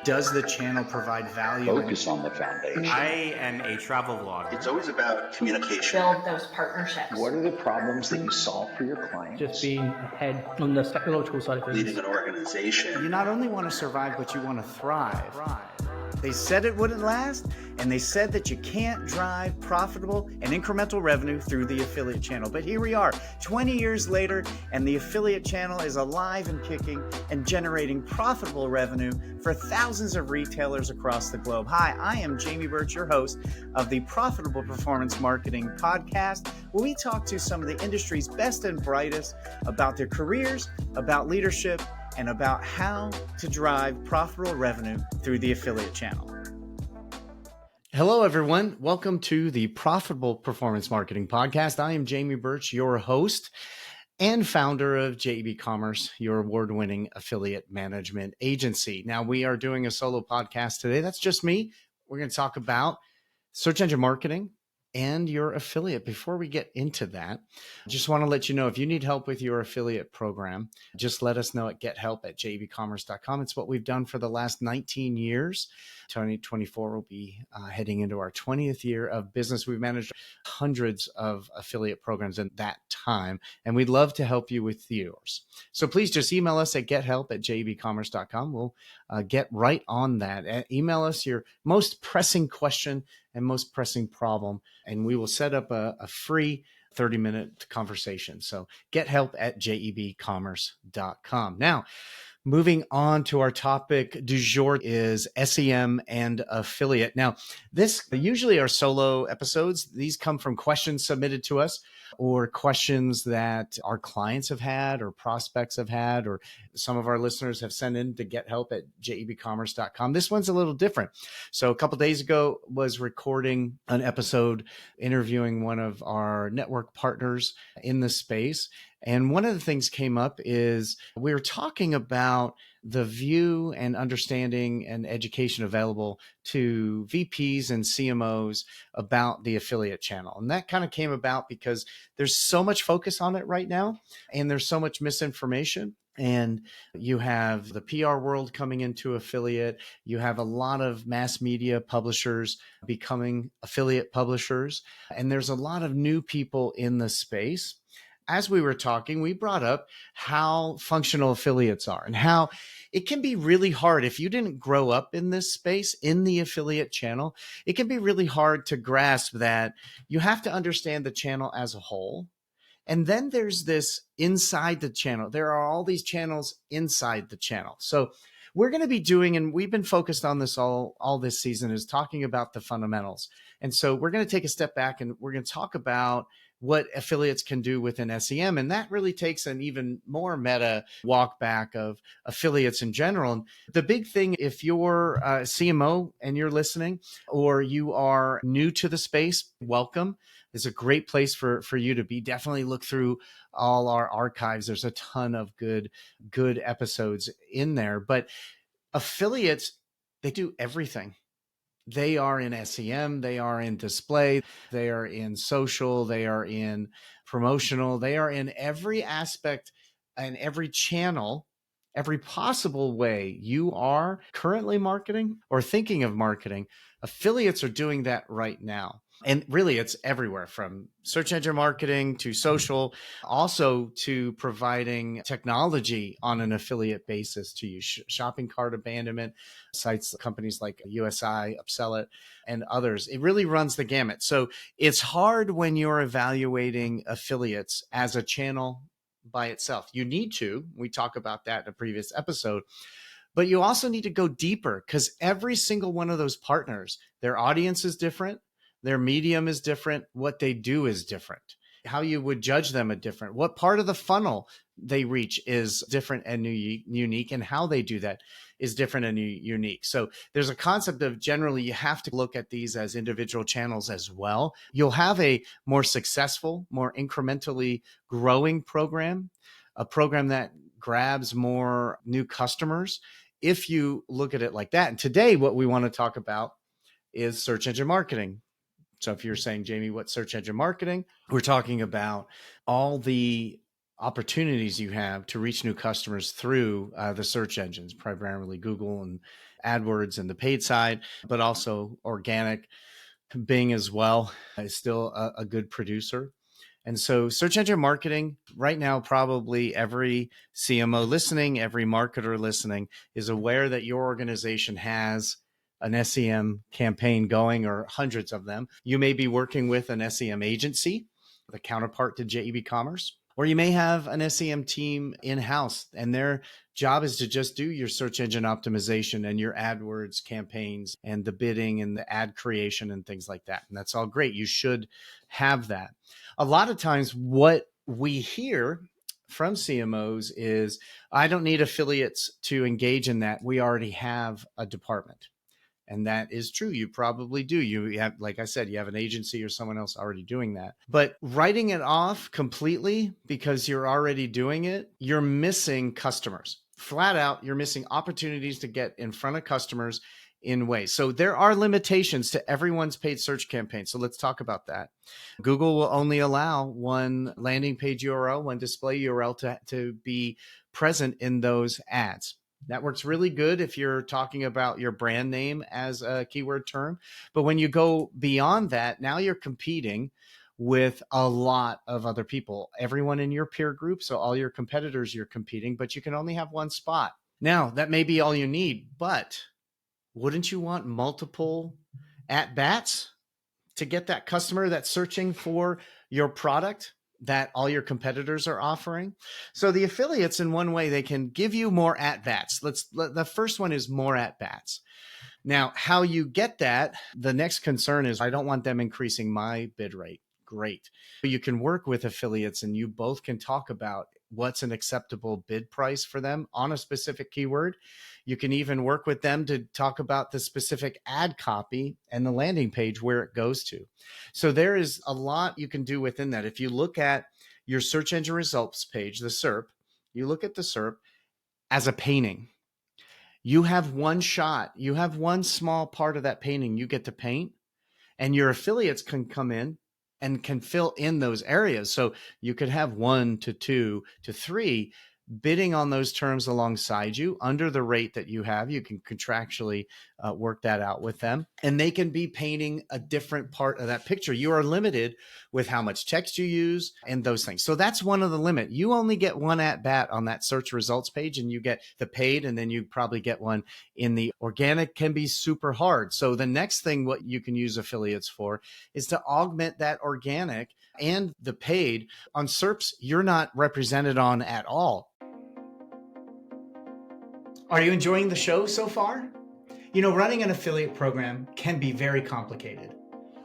Does the channel provide value? Focus on the foundation. I am a travel vlogger. It's always about communication. Build those partnerships. What are the problems that you solve for your clients? Just being ahead on the technological side of things. Leading an organization. You not only want to survive, but you want to thrive. They said it wouldn't last, and they said that you can't drive profitable and incremental revenue through the affiliate channel. But here we are, 20 years later, and the affiliate channel is alive and kicking and generating profitable revenue for thousands of retailers across the globe. Hi, I am Jamie Birch, your host of the Profitable Performance Marketing Podcast, where we talk to some of the industry's best and brightest about their careers, about leadership, and about how to drive profitable revenue through the affiliate channel. Hello, everyone. Welcome to the Profitable Performance Marketing Podcast. I am Jamie Birch, your host and founder of JEBCommerce, your award-winning affiliate management agency. Now, we are doing a solo podcast today. That's just me. We're going to talk about search engine marketing and your affiliate. Before we get into that, I just want to let you know, if you need help with your affiliate program, just let us know at gethelp@jebcommerce.com. It's what we've done for the last 19 years. 2024 will be heading into our 20th year of business. We've managed hundreds of affiliate programs in that time, and we'd love to help you with yours. So please just email us at gethelp@jebcommerce.com. We'll get right on that. Email us your most pressing question and most pressing problem, and we will set up a free 30-minute conversation. So gethelp@jebcommerce.com. Now, moving on to our topic du jour is SEM and affiliate. Now, this usually are solo episodes. These come from questions submitted to us or questions that our clients have had or prospects have had, or some of our listeners have sent in to gethelp@jebcommerce.com. This one's a little different. So a couple of days ago was recording an episode interviewing one of our network partners in the space. And one of the things came up is we were talking about the view and understanding and education available to VPs and CMOs about the affiliate channel. And that kind of came about because there's so much focus on it right now, and there's so much misinformation. And you have the PR world coming into affiliate. You have a lot of mass media publishers becoming affiliate publishers. And there's a lot of new people in the space. As we were talking, we brought up how functional affiliates are and how it can be really hard. If you didn't grow up in this space, in the affiliate channel, it can be really hard to grasp that you have to understand the channel as a whole. And then there's this inside the channel. There are all these channels inside the channel. So we're going to be doing, and we've been focused on this all this season, is talking about the fundamentals. And so we're going to take a step back and we're going to talk about what affiliates can do within SEM. And that really takes an even more meta walk back of affiliates in general. And the big thing, if you're a CMO and you're listening, or you are new to the space, welcome. It's a great place for you to be. Definitely look through all our archives. There's a ton of good episodes in there. But affiliates, they do everything. They are in SEM, they are in display, they are in social, they are in promotional, they are in every aspect and every channel, every possible way you are currently marketing or thinking of marketing. Affiliates are doing that right now. And really, it's everywhere, from search engine marketing to social, also to providing technology on an affiliate basis to use shopping cart abandonment, sites, companies like USI, Upsell It, and others. It really runs the gamut. So it's hard when you're evaluating affiliates as a channel by itself. You need to. We talk about that in a previous episode. But you also need to go deeper, because every single one of those partners, their audience is different. Their medium is different. What they do is different. How you would judge them is different. What part of the funnel they reach is different and unique, and how they do that is different and unique. So there's a concept of, generally, you have to look at these as individual channels as well. You'll have a more successful, more incrementally growing program, a program that grabs more new customers if you look at it like that. And today, what we want to talk about is search engine marketing. So if you're saying, Jamie, what's search engine marketing? We're talking about all the opportunities you have to reach new customers through the search engines, primarily Google and AdWords and the paid side, but also organic. Bing as well is still a good producer. And so search engine marketing right now, probably every CMO listening, every marketer listening is aware that your organization has an SEM campaign going, or hundreds of them. You may be working with an SEM agency, the counterpart to JEBCommerce, or you may have an SEM team in-house and their job is to just do your search engine optimization and your AdWords campaigns and the bidding and the ad creation and things like that. And that's all great. You should have that. A lot of times what we hear from CMOs is, I don't need affiliates to engage in that. We already have a department. And that is true. You probably do. You have, like I said, you have an agency or someone else already doing that. But writing it off completely because you're already doing it, you're missing customers. Flat out, you're missing opportunities to get in front of customers in ways. So there are limitations to everyone's paid search campaign. So let's talk about that. Google will only allow one landing page URL, one display URL to be present in those ads. That works really good if you're talking about your brand name as a keyword term. But when you go beyond that, now you're competing with a lot of other people, everyone in your peer group. So all your competitors you're competing, but you can only have one spot. Now, that may be all you need, but wouldn't you want multiple at-bats to get that customer that's searching for your product that all your competitors are offering? So the affiliates, in one way, they can give you more at-bats. The first one is more at-bats. Now, how you get that, the next concern is, I don't want them increasing my bid rate. Great. You can work with affiliates and you both can talk about what's an acceptable bid price for them on a specific keyword. You can even work with them to talk about the specific ad copy and the landing page where it goes to. So there is a lot you can do within that. If you look at your search engine results page, the SERP, you look at the SERP as a painting. You have one shot. You have one small part of that painting you get to paint, and your affiliates can come in and can fill in those areas. So you could have 1 to 2 to 3 bidding on those terms alongside you under the rate that you have. You can contractually work that out with them, and they can be painting a different part of that picture. You are limited with how much text you use and those things. So that's one of the limit. You only get one at bat on that search results page, and you get the paid, and then you probably get one in the organic. Can be super hard. So the next thing what you can use affiliates for is to augment that organic and the paid. On SERPs, you're not represented on at all. Are you enjoying the show so far? You know, running an affiliate program can be very complicated.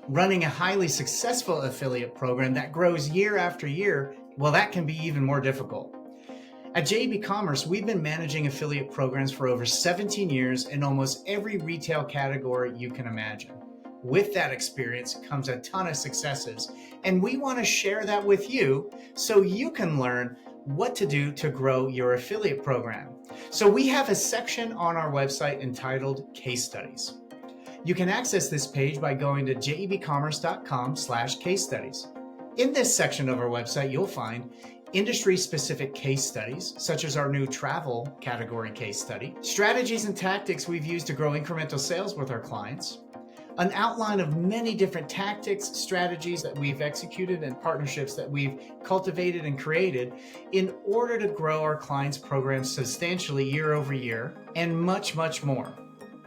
Running a highly successful affiliate program that grows year after year, well, that can be even more difficult. At JEBCommerce, we've been managing affiliate programs for over 17 years in almost every retail category you can imagine. With that experience comes a ton of successes, and we want to share that with you so you can learn what to do to grow your affiliate program. So we have a section on our website entitled Case Studies. You can access this page by going to jebcommerce.com/case studies. In this section of our website, you'll find industry-specific case studies, such as our new travel category case study, strategies and tactics we've used to grow incremental sales with our clients, an outline of many different tactics, strategies that we've executed, and partnerships that we've cultivated and created in order to grow our clients' programs substantially year over year, and much, much more.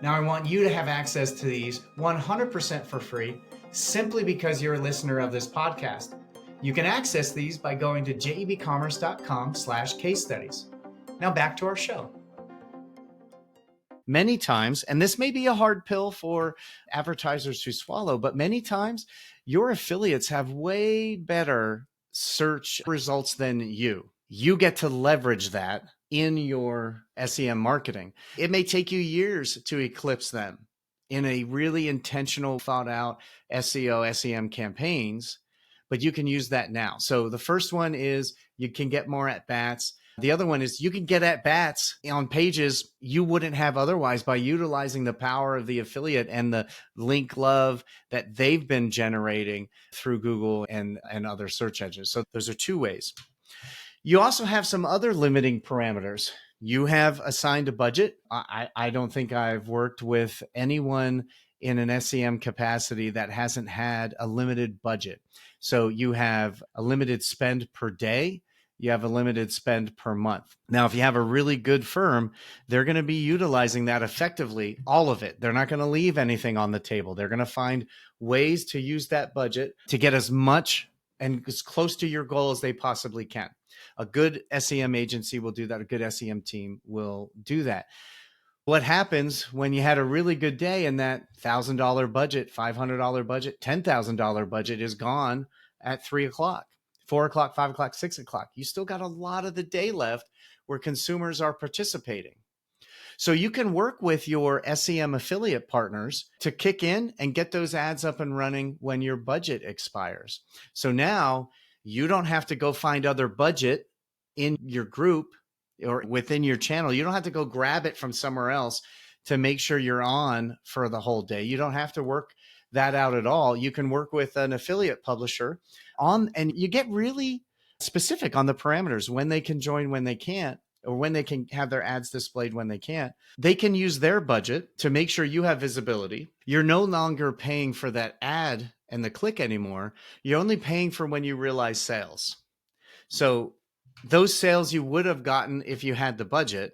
Now, I want you to have access to these 100% for free, simply because you're a listener of this podcast. You can access these by going to jebcommerce.com/case studies. Now back to our show. Many times, and this may be a hard pill for advertisers to swallow, but many times your affiliates have way better search results than you. You get to leverage that in your SEM marketing. It may take you years to eclipse them in a really intentional, thought out SEO, SEM campaigns, but you can use that now. So the first one is you can get more at bats. The other one is you can get at bats on pages you wouldn't have otherwise by utilizing the power of the affiliate and the link love that they've been generating through Google and other search engines. So those are two ways. You also have some other limiting parameters. You have assigned a budget. I don't think I've worked with anyone in an SEM capacity that hasn't had a limited budget. So you have a limited spend per day. You have a limited spend per month. Now, if you have a really good firm, they're going to be utilizing that effectively, all of it. They're not going to leave anything on the table. They're going to find ways to use that budget to get as much and as close to your goal as they possibly can. A good SEM agency will do that. A good SEM team will do that. What happens when you had a really good day and that $1,000 budget, $500 budget, $10,000 budget is gone at 3 o'clock, 4 o'clock, 5 o'clock, 6 o'clock? You still got a lot of the day left where consumers are participating. So you can work with your SEM affiliate partners to kick in and get those ads up and running when your budget expires. So now you don't have to go find other budget in your group or within your channel. You don't have to go grab it from somewhere else to make sure you're on for the whole day. You don't have to work that out at all. You can work with an affiliate publisher and you get really specific on the parameters, when they can join, when they can't, or when they can have their ads displayed, when they can't. They can use their budget to make sure you have visibility. You're no longer paying for that ad and the click anymore. You're only paying for when you realize sales. So those sales you would have gotten if you had the budget,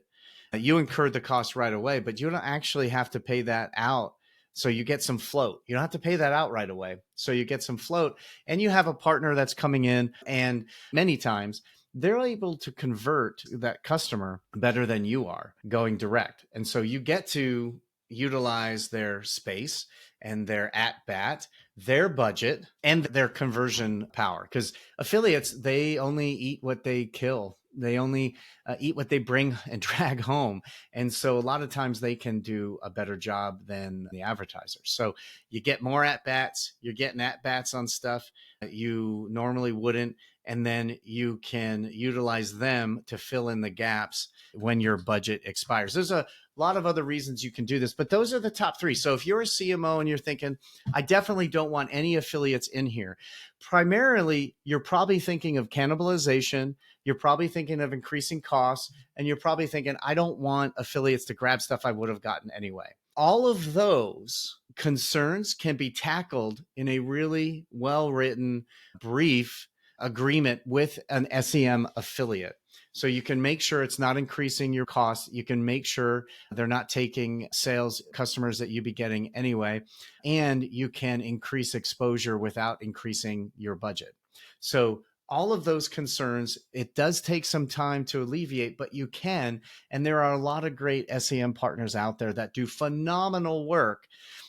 you incurred the cost right away, but you don't actually have to pay that out. So you get some float. You don't have to pay that out right away. So you get some float, and you have a partner that's coming in, and many times they're able to convert that customer better than you are going direct. And so you get to utilize their space and their at bat, their budget, and their conversion power. Because affiliates, they only eat what they kill. They only eat what they bring and drag home. And so a lot of times they can do a better job than the advertisers. So you get more at bats. You're getting at bats on stuff that you normally wouldn't. And then you can utilize them to fill in the gaps when your budget expires. There's a lot of other reasons you can do this, but those are the top three. So if you're a CMO and you're thinking, I definitely don't want any affiliates in here, primarily, you're probably thinking of cannibalization. You're probably thinking of increasing costs, and you're probably thinking, I don't want affiliates to grab stuff I would have gotten anyway. All of those concerns can be tackled in a really well-written, brief agreement with an SEM affiliate. So you can make sure it's not increasing your costs. You can make sure they're not taking sales customers that you'd be getting anyway. And you can increase exposure without increasing your budget. So all of those concerns, it does take some time to alleviate, but you can. And there are a lot of great SEM partners out there that do phenomenal work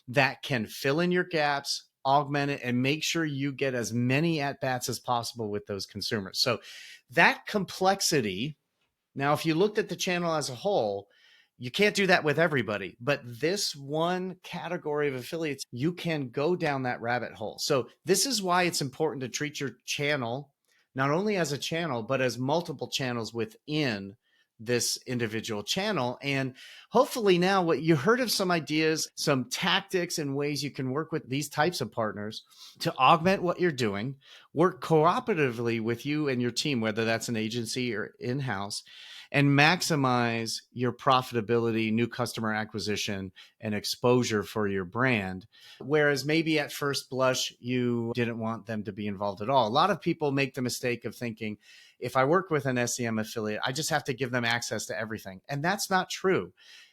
that can fill in your gaps, augment it, and make sure you get as many at-bats as possible with those consumers. So that complexity, now, if you looked at the channel as a whole, you can't do that with everybody, but this one category of affiliates, you can go down that rabbit hole. So this is why it's important to treat your channel not only as a channel, but as multiple channels within this individual channel. And hopefully now what you heard of some ideas, some tactics and ways you can work with these types of partners to augment what you're doing, work cooperatively with you and your team, whether that's an agency or in-house, and maximize your profitability, new customer acquisition, and exposure for your brand. Whereas maybe at first blush, you didn't want them to be involved at all. A lot of people make the mistake of thinking, if I work with an SEM affiliate, I just have to give them access to everything. And that's not true.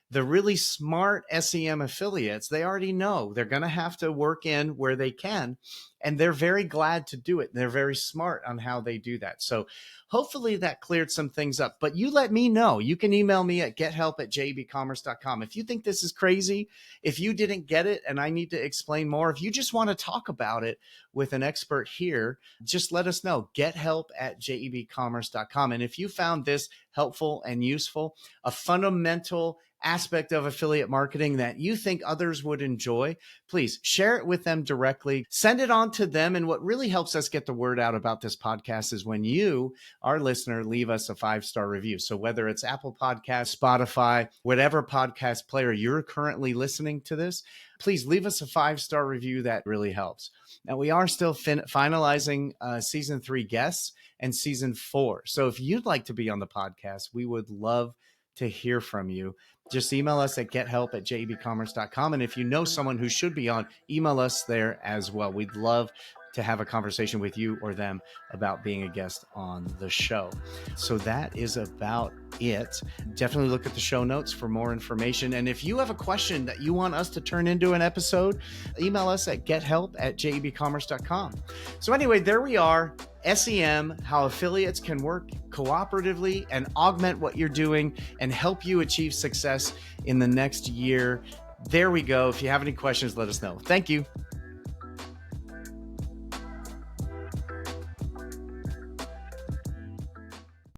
The really smart SEM affiliates, they already know they're going to have to work in where they can, and they're very glad to do it. They're very smart on how they do that. So hopefully that cleared some things up, but you let me know. You can email me at gethelp@jebcommerce.com. If you think this is crazy, if you didn't get it and I need to explain more, if you just want to talk about it with an expert here, just let us know. Gethelp@jebcommerce.com. And if you found this helpful and useful, a fundamental aspect of affiliate marketing that you think others would enjoy, please share it with them directly. Send it on to them. And what really helps us get the word out about this podcast is when you, our listener, leave us a 5-star review. So whether it's Apple Podcasts, Spotify, whatever podcast player you're currently listening to this, please leave us a 5-star review. That really helps. Now, we are still finalizing season 3 guests and season 4. So if you'd like to be on the podcast, we would love to hear from you. Just email us at gethelp@JEBCommerce.com. And if you know someone who should be on, email us there as well. We'd love to have a conversation with you or them about being a guest on the show. So that is about it. Definitely look at the show notes for more information. And if you have a question that you want us to turn into an episode, email us at gethelp@JEBCommerce.com. So anyway, there we are. SEM, how affiliates can work cooperatively and augment what you're doing and help you achieve success in the next year. There we go. If you have any questions, let us know. Thank you.